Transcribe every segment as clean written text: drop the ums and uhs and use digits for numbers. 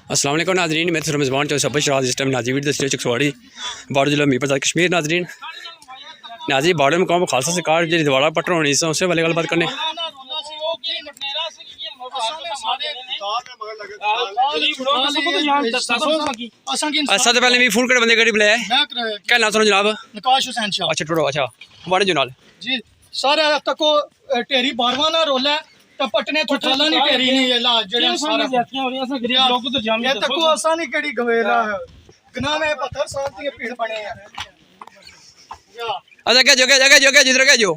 अस्सलाम वालेकुम नाज़रीन, मैं रमज़ान चौधरी सब शराज इस टाइम नाजी वीर दस्ते चकसवाड़ी बार जिला मीरपुर कश्मीर। नाज़रीन बार्डर मुकाम खालसा सरकार जी दवाड़ा पट्टर होनी उससे वाले गलबात करने ऐसा तो पहले मैं फोन कर बंदे गड़ी बुलाया क्या नाम सुनो जनाब? नकाश हुसैन शाह। अच्छा टोटो अच्छा वाड़े जो नाल जी सर तको टेरी बारवा ना रोल है तो पटने थोठाला नहीं टेरी नहीं ये ला जेड़ा सारा ये तको असा नहीं केड़ी गवेला गना में पत्थर साल की पीड़ बने हैं। अच्छा क्या जो जिधर क्या जो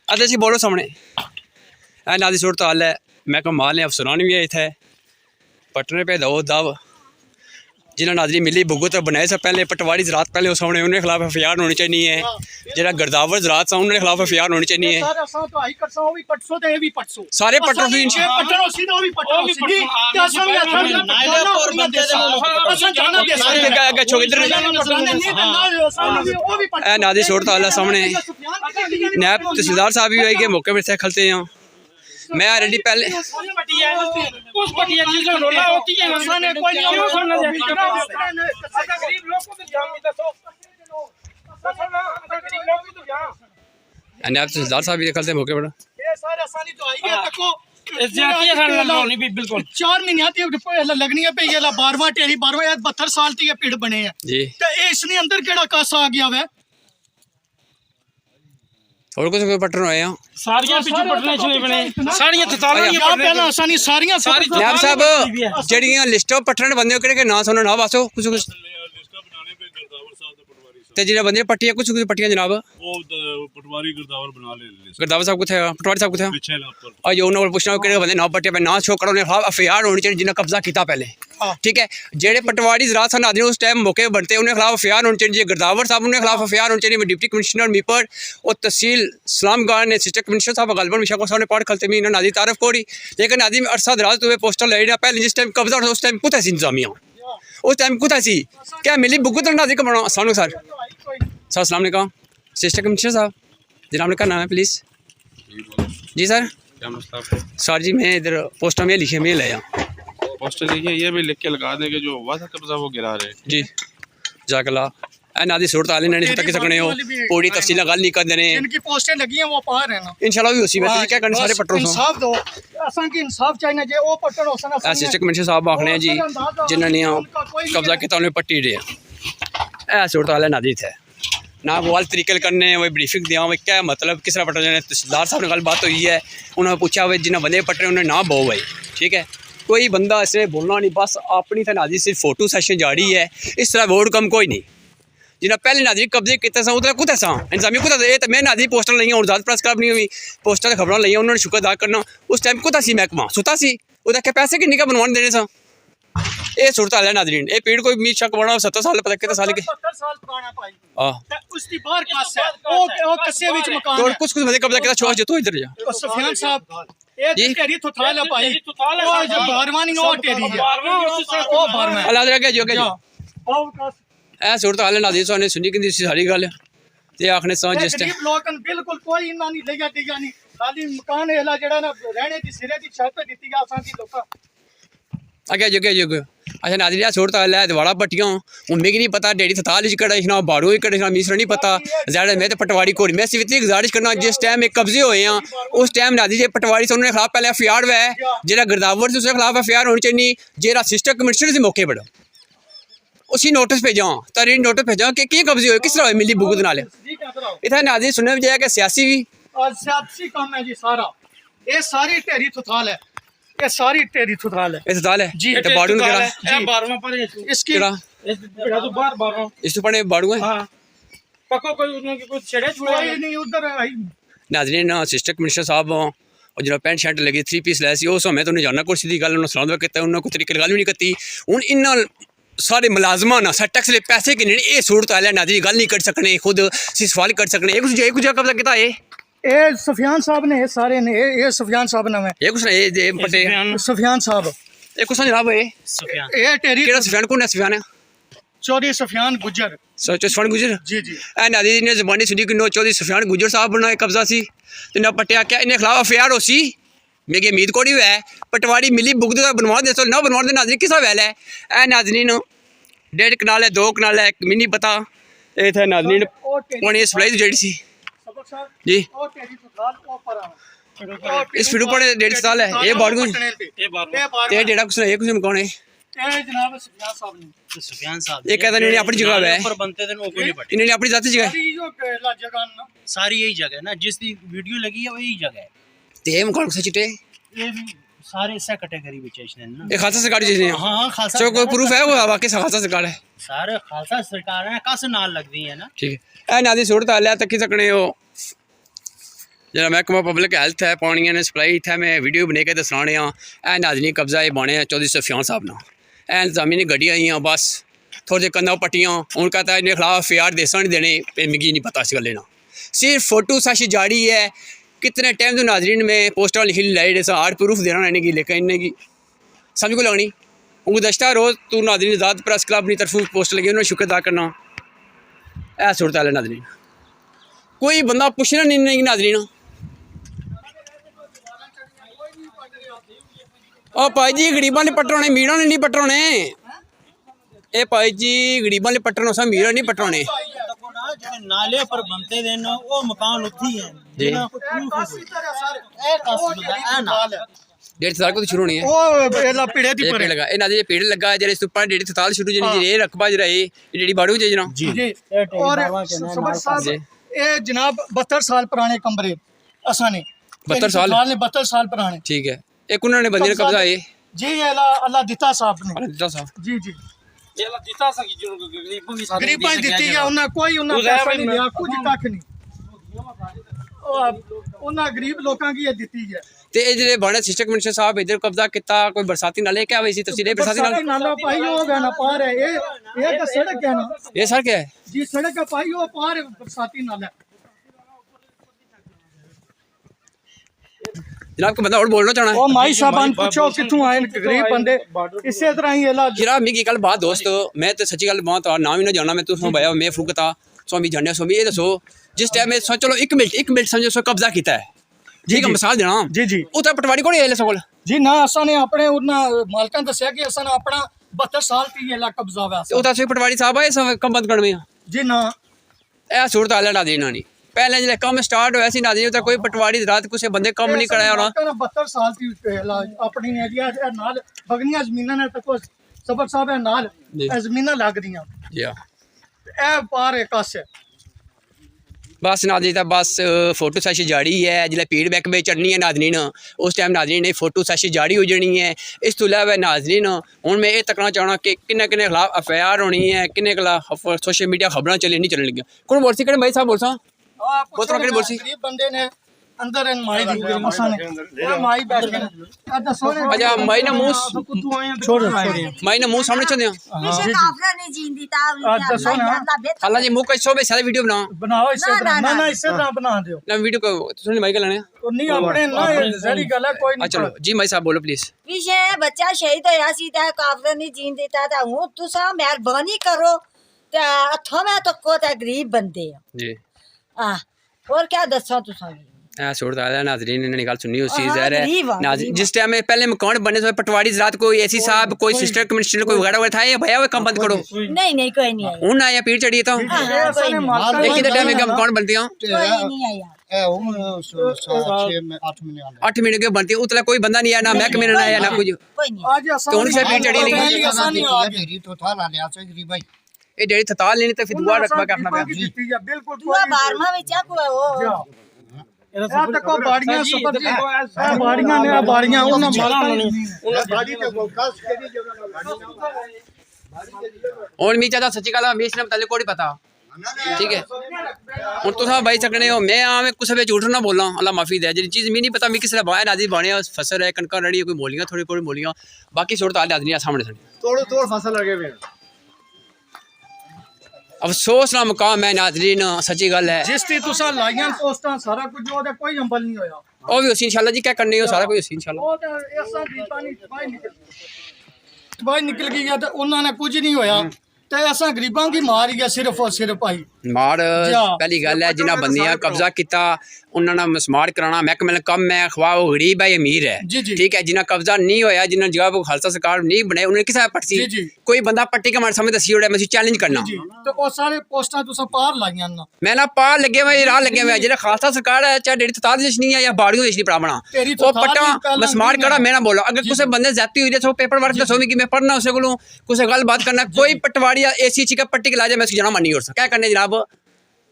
अच्छा जी बोलो सामने ए नादी सूरत हाल है। मैं कमाल ने अफसरान भी है इतने पटने पे दो दब जिन्हें नाजरी मिली बुगत बनाए से पहले पटवारी ज़रात पहले उस सामने उनके खिलाफ एफआईआर होनी चाहिए है। जरा गर्दावर ज़रात सा उनके खिलाफ एफआईआर होनी चाहिए है। सारे पट्टों की नादी सूरत हाल सामने नैब तहसीलदार साहब भी हुए के मौके पर से खलते हैं। मैं ऑलरेडी पहले नैब तहसीलदार साहब भी खलते मौके पर 4 महीने लगनी है 12वां टेरी 12 साल की पीड़ बने हैं जी इसने अंदर केड़ा कासा आ गया वै और कुछ पट्टन होए हैं सारियां पिछू पटने चले बने सारियां या पहला आसानी सारियां नैब साहब जड़ियां लिस्ट ऑफ पट्टन बंदे केड़े ना सुनो ना बस कुछ ते जिन्हें बंदे पट्टियां कुछ पट्टियां जनाब वो पटवारी गर्दावर बना ले गर्दावर साहब कुछ पटवारी साहब कुछ पीछे लापर और जो उन्होंने पूछना कि बंदे ना पट्टिया पे ना शो करो उन्हें खिलाफ एफआईआर होनी चाहिए जिन्हें कब्जा किया पहले ठीक है। जेडे पटवारी ज़रात सन आदमी उस टाइम मौके बनते उन्हें खिलाफ एफआईआर होनी चाहिए। गर्दावर साहब उन्हें खिलाफ एफआईआर होनी चाहिए। डिप्टी कमिश्नर मीपर और तहसील इस्लामगढ़ ने असिस्टेंट कमिश्नर साहब गलबन मिशा साहब ने पढ़ खलते में नादी तारफ कोड़ी लेकिन नादी में अरसा दराज तो पोस्टर ले पहले जिस टाइम कब्जा उस टाइम कुछ इंतजामिया उस टाइम कुछ क्या मिली बुगत नादी का बना सानू सर अस्सलाम वालेकुम असिस्टेंट कमिश्नर साहब जनाब ने क्या नाम है प्लीज़ जी सर सर जी मैं इधर पोस्टर में लिखे में लाया पोस्टर लिखिए ये भी लिख के लगा देंगे जो वादा कब्जा वो गिरा रहे जी जाकला ए नादी सूरत हाल नहीं तक सकने हो पूरी तफसील गल नहीं कर देने इनकी पोस्टें लगी हैं वो पार है ना इंशाल्लाह भी उसी बात क्या करने सारे पट्टों से इंसाफ दो असन की इंसाफ चाहिए जे वो पट्टन होसन असिस्टेंट कमिश्नर साहब आखने जी जिन्होंने कब्जा किया उन्हें पट्टी दे ए सूरत हाल है नादी थे ना वाल तरीके करने वही ब्रीफिंग दिया वही क्या मतलब किस तरह पट्टा जाने तहसीलदार साहब ने गल बात हुई है उन्होंने पूछा भाई जिन्हें बंदे पट्टे उन्हें ना बो भाई ठीक है कोई बंदा इसने बोलना नहीं बस अपनी तो नाजी सिर्फ फोटो सेशन जारी है इस तरह वोट कम कोई नहीं जिन्हें पहले नाजी कब्जे कितने सा उधर कुछ सा इंतजामी कुछ तो मैं नाजी पोस्टर ली और ज़्यादा प्रेस क्लब नहीं हुई पोस्टर खबर ली उन्होंने शुक्र अदा करना उस टाइम कुछ सी महकमा सुता सी उधर के पैसे किन्नी का बनवाने देने सा ये सूरत हाल है नाजरीन ये पेड़ कोई मीर शक बना 70 साल पता कितने साल के 70 साल पुराना पाई हां उसकी बाहर कास है ओ कस्से विच मकान है और कुछ बंदे कब्जा किया छोड़ जो तो इधर जा सुफियान साहब ये टेरी तो थाल है पाई ओ जो बारवानी ओ टेरी है ओ बारवा अल्लाह रहा जो के ओ कास ए सूरत हाल है नाजरीन सोने सुनी कि सारी गल ते आखने सा जिस गरीब लोगन बिल्कुल कोई इना नहीं लेगा देगा नहीं खाली मकान एला जेड़ा ना रहने दी सिरे दी छत दित्ती गया असां दी लोका आगे जो अच्छा नाजरीन सूरत हाल है दवाड़ा पट्टियां हूँ मिगी नहीं पता डेढ़ी थताल कड़ा बाड़ू कड़ा मिसरा नहीं पता ज्यादा मैं तो पटवारी कोई मैं सिर्फ इतनी गुजारिश करना जिस टाइम एक कब्जे होए हैं उस टाइम नाजी जे पटवारी से उन्होंने खिलाफ पहले एफआईआर है जो गर्दावर से उसके खिलाफ एफआईआर होनी चाहिए जो असिस्टेंट कमिश्नर से मौके पर उसी नोटिस भेजा तारी नोटिस भेजा कि कब्जे होए किस तरह मिली बुगत नाल इतना नाजी सुनने में जाए कि सियासी भी सियासी काम है जी सारा ये सारी टेरी थताल है ये सारी टेरी थताल है इस थताल है जी तो बाड़ू ने केड़ा ए 12वां पर इसकी केड़ा इस बेड़ा तो बाहर 12वां इस तो पड़े बाड़ू है हां पक्को कोई उन्होंने कोई छेड़े छुड़ा कोई नहीं उधर आई नाजरीन असिस्टेंट कमिश्नर साहब और जो पैंट शर्ट लगी 3 पीस लै सी उस समय तो उन्हें जाना कुर्सी की गल उन्होंने सलाम किया उन्होंने कोई तरीके गल भी नहीं की हूँ इन सारे मुलाजमान ना सारे टैक्स ले पैसे किन्ने ये सूरत हाल है नाजरीन गल नहीं कर सकने खुद सवाल कर सकने एक जगह कब्जा किया ये सुफियान साहब ने सारे ने ये सुफियान साहब नाम है ये कुछ ये पटे सुफियान साहब ये कुछ जनाब ये ये टेरी केड़ा सुफियान कौन है सुफियान है चौधरी सुफियान गुजर सुफियान गुजर जी जी ए नादी ने जबानी सुनी कि नो चौधरी सुफियान गुजर साहब बना कब्जा सी ते ना पटिया क्या इन्हें खिलाफ एफआईआर हो सी मेरी उम्मीद कोड़ी है पटवारी मिली बुगद बनवा दे तो ना बनवा दे नाजरीन किसा वैल है ए नाजरीन 1.5 कनाल है 2 कनाल है मिनी पता ये थे नाजरीन पानी सप्लाई जेडी सी सबक साहब जी ਉਹ ਢੇਰੀ ਤੋਂ ਖਾਲ ਉਹ ਪਰਾਂ इस वीडियो पर 1.5 साल है ये बाड़गू ਇਹ ਬਾਰ ते जेड़ा कुछ ये कुछ मकान है ਇਹ ਜਨਾਬ ਸੁਫਿਆਨ ਸਾਹਿਬ ਨੇ सुफियान साहब ये कहते इन्होंने अपनी जगह है ऊपर बनते थे वो कोई नहीं पटे इन्होंने अपनी जाति जगह ਸਾਰੀ ਜੋ ਕੇਲਾ ਜਗ੍ਹਾ ਨਾ सारी यही जगह है ना जिस दी वीडियो लगी है वो यही जगह है ते ये मकान कुछ चिट्टे ये भी सारे इस कैटेगरी में चाहिए ना ये खासा सरकार जिसने हाँ हाँ खालसा सो कोई प्रूफ है वो वाकई खासा सरकार है सारे खालसा सरकार है कस नाल लगती है ना ठीक है ए नादी सूरत हाल है तक सकने हो जरा महकमा पब्लिक हेल्थ है पानी ने सप्लाई इतना मैं वीडियो बने के दसाने ए नाजनी कब्जा ये बने चौधरी सुफियान साहब ना ए इंतजामी ने गड्डियाँ आई बस थोड़े कंधा पट्टियाँ हूँ कहता है इन्हें खिलाफ FIR देसा नहीं देने पे मिगी नहीं पता इस गल ना सिर्फ फोटो साशी जारी है कितने टाइम तो नाजरीन में पोस्टर लिखी लाई जैसा हार्ड प्रूफ देना इन्हें की लेकिन इन्हें की समझ को लगनी गुज़श्ता रोज़ तू नाजरीन आज़ाद प्रेस क्लब अपनी तरफ पोस्ट लगी उन्होंने शुक्र अदा करना ऐ सूरत हाल है नाजरीन कोई बंदा पुछना नहीं नाजरीन ओ भाई जी गरीबां ने पटरोने मीरां ने नहीं पटरोने ए भाई जी गरीबां ने पटरोने सा मीरां नहीं पटरोने देखो ना जो नाले पर बनते थे ना वो मकान उठी है जी। ना कोई proof है कोई। ए कस लगा ए ना 1.5 साल को तो शुरू होनी है ਉਹ ਇਹਲਾ ਪੀੜੇ ਦੀ ये ਪਰੇ पेड़ लगा ए ना ये पेड़ लगा जेरे सुपर 1.5 साल शुरू जनी ये रकबा जरा ये जेडी बाड़ू जेजना ਜੀ टेरी ਔਰ बाबा के ना ਸਬਰ जी। ਸਾਹਿਬ ਇਹ ਜਨਾਬ 72 ਸਾਲ ਪੁਰਾਣੇ ਕਮਰੇ ਅਸਾਂ ਨੇ 72 ਸਾਲ? ਨੇ 72 ਸਾਲ ਪੁਰਾਣੇ ठीक है एक उन्होंने बंदे ने कब्जा है ਜੀ ਅੱਲਾ ਦਿੱਤਾ ਸਾਹਿਬ ਨੇ अरे दादा साहब ਜੀ ਜੀ ਇਹ ਲਾ ਦਿੱਤਾ ਸੰਗੀ ਜੀ ਨੂੰ ਗਰੀਬਾਂ ਦੀ ਸਾਰੀ ਗਰੀਬਾਂ ਨੂੰ ਦਿੱਤੀ ਆ ਉਹਨਾਂ ਕੋਈ ਉਹਨਾਂ ਤੂੰ ਰਹਿ ਪੈਸਾ ਬਈ ਨਹੀਂ ਲਿਆ ਕੁਝ ਕੱਖ ਨਹੀਂ ਉਹਨਾਂ ਗਰੀਬ ਲੋਕਾਂ ਕੀ ਇਹ ਦਿੱਤੀ ਹੈ ते ये जेरे बने सिस्टम कमिश्नर साहब इधर कब्जा किया कोई बरसाती नाले क्या वैसी तफसील है बरसाती नाले नाला भाई हो गया ना पार है ये तो सड़क है ना ये सर क्या है जी सड़क का भाई वो पार है बरसाती नाला जनाब को बंदा और बोलना चाहना है ओ माई साहबान पूछो किथों आए गरीब बंदे इसी तरह ही इलाज जरा मिगी कल बात दोस्त मैं तो सच्ची गल बात नाम ही ना जाना मैं तू भाया मैं फूकता स्वामी जाने स्वामी ये दसो जिस टाइम में चलो एक मिनट समझो सो कब्जा किया है ठीक है मिसाल देना जी जी ਉਹ ਤਾਂ ਪਟਵਾਰੀ ਕੋਲ ਇਹ ਸਗੋਲ जी ना असा ने अपने ਉਹਨਾਂ ਮਾਲਕਾਂ ਦੱਸਿਆ ਕਿ ਅਸਾਂ ਨੇ ਆਪਣਾ 72 ਸਾਲ ਤੀ ਇਹ ਕਬਜ਼ਾ ਵਾ ਉਹ ਤਾਂ ਸੇ ਪਟਵਾਰੀ ਸਾਹਿਬ ਆਏ ਸਭ ਕੰਮ ਬੰਦ ਕਰਨੇ ਆ जी ना ਇਹ ਸੂਰਤ ਹਾਲ ਨਾ ਦੇਣਾ ਨਹੀਂ ਪਹਿਲੇ ਜਿਹੜੇ ਕੰਮ ਸਟਾਰਟ ਹੋਇਆ ਸੀ ਨਾ ਦੀ ਤਾਂ ਕੋਈ ਪਟਵਾਰੀ ਰਾਤ ਕਿਸੇ ਬੰਦੇ ਕੰਮ ਨਹੀਂ ਕਰਾਇਆ ਹੋਣਾ 72 ਸਾਲ ਤੀ ਆਪਣੀ ਏਰੀਆ ਨਾਲ ਬਗਨੀਆਂ ਜ਼ਮੀਨਾਂ ਨੇ ਤੱਕ ਸਬਰ ਸਾਹਿਬ ਹੈ ਨਾਲ ਜੀ। ਇਹ ਜ਼ਮੀਨਾਂ ਲੱਗਦੀਆਂ ਜੀ ਇਹ ਪਾਰ ਇੱਕ ਪਾਸੇ बस नादरी ਤਾਂ बस फोटो सैशन जारी है जिसलै फीडबैक में चढ़नी है नाजरीन उस टाइम नाजरीन ने फोटो सैशन जारी हो जानी है इस तो इलावा नाजरीन हूँ मैं ये तकना चाहना कि किन्ने किन्ने खिलाफ FIR होनी है किन्ने खिलाफ सोशल मीडिया खबरां चली नहीं चलने लगी कौन बोल सी कड़े भाई साहब बोल सा बहुत तगड़ी बोल सी गरीब बंदे ने अंदर इन माई दी असां ने ये माई बैठ के आ दसो ने अच्छा माई ना मुंह छोड़ माई ना मुंह सामने चलदे पीछे काफला नहीं जींदी ता अच्छा, सुन, हाँ। हालां जी मुंह कैसो बे सारे वीडियो बना बनाओ इसे तरह ना, ना इसे तरह बना दियो ना वीडियो को सुन माई का लेने तो नहीं अपने ना जड़ी गल है कोई नहीं चलो जी माई साहब बोलो प्लीज पीछे बच्चा शहीद होया सी ता काफला नहीं जीन देता ता हूं तुसा मेहरबानी करो ता अथों में तो को ता गरीब बंदे जी आ और क्या दसो तुसा सूरत हाल है नाजरीन ने गल सुनी उस चीज हाँ, है गरीब आ, नाजरीन जिस टाइम में पहले मकान बने थे पटवारी रात कोई ऐसी साहब कोई सिस्टर कमिश्नर कोई वगैरह था ये भैया वो काम बंद करो नहीं कोई नहीं आया हूं आया पीड़ चढ़ी तो कोई नहीं देखिए टाइम में मकान बनती हैं कोई नहीं आया 8 महीने के बनती है उतला कोई बंदा नहीं आया ना महकमे ने आया ना कुछ कोई नहीं आज असां तो उनकी से पीड़ चढ़ी नहीं असां नहीं आ गए ये डेढ़ी थताल लेनी तो फिर दुआ रखवा के अपना बिल्कुल दुआ 12वां में क्या हुआ वो ਇਹ ਤੱਕੋ ਬਾੜੀਆਂ ਸਬਰ ਜੀ ਇਹ ਬਾੜੀਆਂ ਨੇ ਆ ਬਾੜੀਆਂ ਉਹਨਾਂ ਮਾਲਕਾਂ ਨੇ ਉਹਨਾਂ ਬਾੜੀ ਤੇ ਗੋਕਾਸ ਕਿਹੜੀ ਜਗ੍ਹਾ और मी चाहता सच्ची गल हमें इसने पहले कोई पता ठीक है हूँ तुम बाई सकने हो मैं आवे कुछ पे झूठ ना बोला अल्लाह माफी दे जी चीज़ मी नहीं पता मी किस बाहर नाजी बने फसल है कनक रड़ी कोई मोलियाँ थोड़ी मोलियाँ बाकी सूरत हाल आदमी सामने सामने तोड़ फसल लगे हुए अफसोस ना मुकाम है नाजरीन सच्ची गल है जिस ती तुसा लाइयां पोस्टां सारा कुछ ਉਹਦਾ ਕੋਈ ਅਮਲ ਨਹੀਂ ਹੋਇਆ ਉਹ ਵੀ ਉਸੇ इंशाल्लाह जी क्या करनी हो सारा कुछ उसी इंशाल्लाह ਉਹ ਤਾਂ ਐਸਾ ਗਰੀਬਾਂ ਨਹੀਂ ਬਾਹਰ ਨਿਕਲ ਗਈ ਹੈ ਤੇ ਉਹਨਾਂ ਨੇ ਕੁਝ ਨਹੀਂ ਹੋਇਆ ਤੇ ਐਸਾ ਗਰੀਬਾਂ ਦੀ ਮਾਰ ਹੀ ਹੈ ਸਿਰਫ ਔਰ ਸਿਰਫ ਭਾਈ ਮਾਰ ਜਾ। ਪਹਿਲੀ ਗੱਲ ਹੈ ਜਿਨ੍ਹਾਂ ਬੰਦਿਆਂ ਕਬਜ਼ਾ ਕੀਤਾ ਉਹਨਾਂ ਨਾਲ ਮਸਮਾਰ ਕਰਾਉਣਾ ਮਹਿਕਮੇ ਦਾ ਕੰਮ ਹੈ ਖਵਾ ਉਹ ਗਰੀਬ ਹੈ ਜਾਂ ਅਮੀਰ ਹੈ ਜੀ, ਜੀ। ਠੀਕ ਹੈ ਜਿਨ੍ਹਾਂ ਕਬਜ਼ਾ ਨਹੀਂ ਹੋਇਆ ਜਿਨ੍ਹਾਂ ਜਗ੍ਹਾ ਕੋ ਖਾਲਸਾ ਸਰਕਾਰ ਨਹੀਂ ਬਣਾਈ ਉਹਨੇ ਕਿਸੇ ਜੀ, ਪੱਟੀ ਜੀ। ਕੋਈ ਬੰਦਾ ਪੱਟੀ ਕੇ ਮਾਰ ਸਮਝ ਦੱਸੀ ਉਹਦਾ ਮੈਂ ਚੈਲੰਜ ਕਰਨਾ ਜੀ ਤੇ ਉਹ ਸਾਰੇ ਪੋਸਟਾਂ ਤੁਸੀਂ ਪਾਰ ਲਾਈਆਂ ਨਾ ਮੈਂ ਨਾ ਪਾ ਲੱਗੇ ਹੋਏ ਰਾਹ ਲੱਗੇ ਹੋਏ ਜਿਹੜਾ ਖਾਲਸਾ ਸਰਕਾਰ ਹੈ ਚਾਹੇ ਡੇਢ ਤਤਾਰ ਜਸ਼ਨੀ ਹੈ ਜਾਂ ਬਾੜੀਓ ਜਸ਼ਨੀ ਪ੍ਰਾਵਣਾ ਤੇਰੀ ਉਹ ਤਤਾਰ ਪੱਟਾ ਦੀ ਪਹਿਲਾਂ ਮਸਮਾਰ ਨਹੀਂ ਕਰਾ ਹੈ। ਮੈਂ ਨਾ ਬੋਲੋ ਅगर ਕਿਸੇ बंदे जाती हुई तो पेपर वर्क दसो कि मैं पढ़ना उसे को कुछ गल बात करना कोई पटवारी या ऐसी चीज का पट्टी के ला जाए मैं उसकी जना मानी और क्या करने जनाब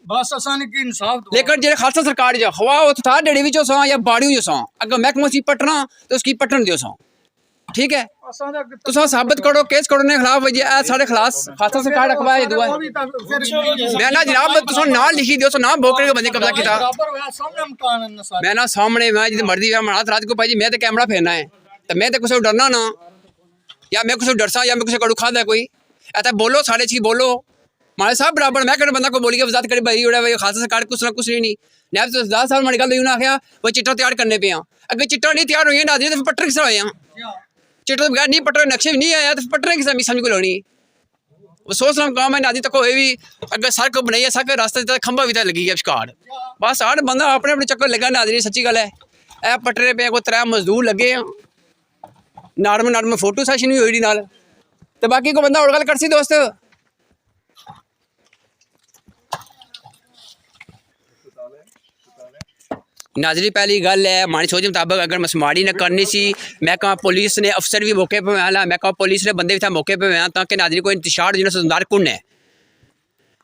बस असान की इंसाफ दो लेकिन जो खालसा सरकार जो खवा वो था डेढ़ी भी जो सौ या बाड़ी जो सौ अगर महकमा सी पटना तो उसकी पटन दियो सौ ठीक है असान दे तो सौ साबित करो केस करो ने खिलाफ वजह है साढ़े खिलाफ खालसा सरकार रखवा है दुआ मैं ना जनाब तुम ना लिखी दियो सो ना बोकरे के बंदे कब्जा किया बराबर होया सामने मकान है सारे मैं ना सामने मैं जितनी मर्जी है मनात रात को भाई मैं तो कैमरा फेरना है तो मैं तो कुछ डरना ना या मैं कुछ डरसा या मैं कुछ कड़ू खादा कोई ऐसा बोलो साढ़े छी बोलो मारे साहब बराबर मैं कहना बंदा को बोली के वजात करे भाई उड़ा भाई खालसा सरकार कुछ ना कुछ नहीं नैब तो 10 साल मारी गल यूं आखिया वो चिट्टा तैयार करने पे अगर चिट्टा नहीं तैयार हुई ना तो फिर पट्टर किस होए चिट्टा तो बगैर नहीं पट्टर नक्शे भी नहीं आया तो पट्टर किस समझ को लोनी वो सोच रहा काम है नादी तक होए भी अगर सड़क बनाई है सड़क रास्ते खंभा भी तो लगी है शिकार बस हर बंदा अपने अपने चक्कर लगा नादी सच्ची गल है ए पटरे पे कोई 3 मजदूर लगे नार्मल फोटो सैशन भी हुई नाल तो बाकी को बंदा और गल कर सी दोस्त नाजरी पहली गल है मानी सोच मुताबिक अगर मसमाड़ी ने करनी सी मैं कहा पुलिस ने अफसर भी मौके पर आया मैं कहा पुलिस ने बंदे भी था मौके पर आया ताकि नाजरी को इंतशार जिन्हें सजदार कुन है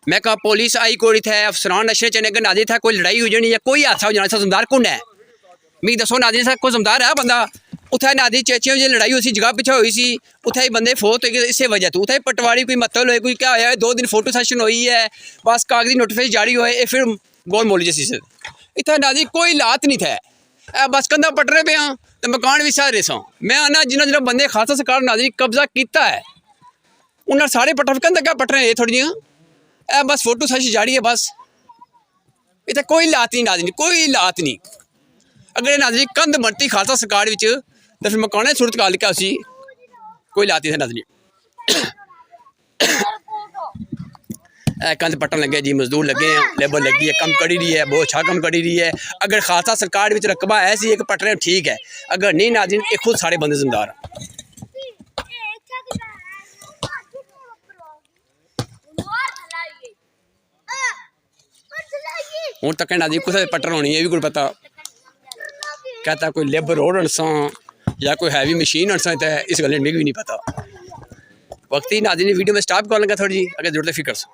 मैं कहा पुलिस आई कोई थे अफसरान नशे चने अगर नाजरी था कोई लड़ाई हुई जानी या कोई हादसा हो जाना सजदार कुन है मिगी दसो नाजरी था कोई जमदार है बंदा उत्थे नाजरी चेचियों जो लड़ाई हुई जगह पिछे हुई सी उत्थे ही बंदे फोत हो गए इस वजह तो उत्थे पटवारी कोई मतलब होए कोई क्या होया 2 दिन फोटो सेशन हुई है बस कागजी नोटिफिकेशन जारी हुए फिर गोल मोली जैसी इतना नाजी कोई लात नहीं था बस कंधा पटरे पे हाँ तो मकान भी सारे सौ मैं आना जिन्होंने जिन्होंने बंदे खालसा सरकार नाजी कब्जा किया है उन्हें सारे पटर कंधा क्या पट रहे हैं थोड़ी जी बस फोटो साशी जारी है बस इतना कोई लात नहीं नाजी कोई लात नहीं अगर नाजी कंध बनती खालसा सरकार तो फिर मकान सूरत काल क्या उसी कोई लात नहीं था नाजी कंध पट्टन लगे जी मजदूर लगे हैं लेबर लगी है कम करी रही है बहुत अच्छा कम करी रही है अगर खालसा सरकार में रकबा ऐसी एक पटरे ठीक है अगर नहीं नाज़रीन ये खुद सारे बंदे जिम्मेदार हूँ तक नाज़रीन कुछ पटर होनी है भी कोई पता कहता कोई लेबर रोड अनसा या कोई हैवी मशीन अनसा इस गल मिगी भी नहीं पता वक्त ही नाज़रीन वीडियो में स्टॉप कर लगा थोड़ी जी अगर जरूरत है फिर कर सो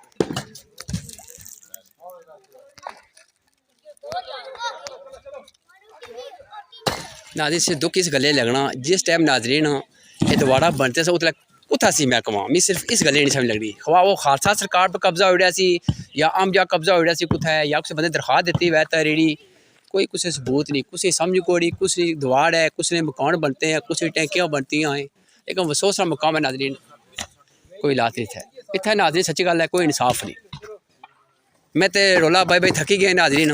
नाज़रीन से दुख इस गले लगना जिस टाइम नाज़रीन ये दोबारा बनते से उतना सी महकमा मैं सिर्फ इस गले नहीं समझ लग रही खवा वो खालसा सरकार पर कब्जा हो रहा सी या आम जा कब्जा हो रहा सी कुछ है या कुछ बंदे दरख्वास्त देती वह रेडी कोई कुछ सबूत नहीं कुछ समझ कोड़ी कुछ दवाड़ है कुछ ने मकान बनते हैं कुछ टैंकियाँ बनती हैं लेकिन अफसोस का मकाम है नाज़रीन कोई लात नहीं है इतना नाज़रीन सच्ची गल है कोई इंसाफ नहीं मैं तो रोला भाई थकी गया नाज़रीन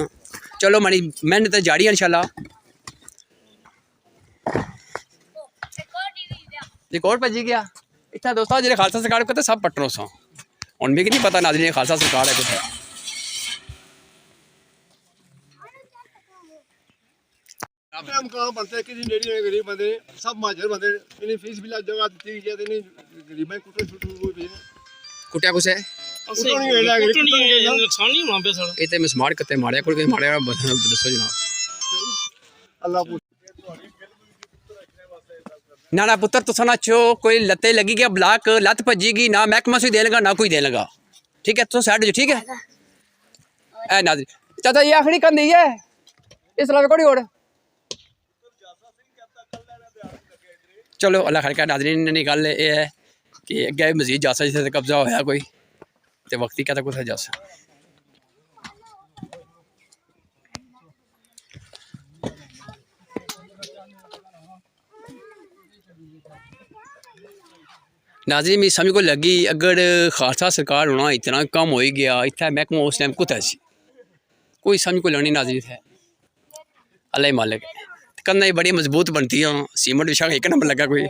चलो माड़ी मेहनत तो जारी है इंशाल्लाह रिकॉर्ड भजी गया इतना दोस्तों जो खालसा सरकार को तो सब पटरों सौ हूँ मिगी नहीं पता नाज़रीन खालसा सरकार है कुछ मकान बनते कि गरीब बंदे सब महाजर बंदे इन्हें फीस भी लग जगह दी गई है गरीब कुछ कुटिया कुछ है नुकसान नहीं होना पे सर ये तो मिसमार करते मारे कोई मारे दसो जनाब अल्लाह ना पुत्र तुसा ना छो कोई लत्ते लगी गया ब्लाक लत भजीगी ना महकमा से दे लगा ना कोई दे लगा ठीक है तो साइड जो ठीक है ए नाज़रीन चाचा ये आखिरी कर दी है इस अलावा कोई और चलो अल्लाह खैर का नाज़रीन ने गल ये है कि अगे मजीद जासा जिसे कब्जा होया कोई तो वक्त ही कहता कुछ जासा नाज़रीन मेरी समझ को लगी अगर खालसा सरकार होना इतना कम हो ही गया इतना महकमा उस टाइम कुछ है कोई समझ को लगनी नाज़रीन है अल्लाह ही मालिक कंधा बड़ी मजबूत बनती हैं सीमेंट विछा एक नंबर लगा कोई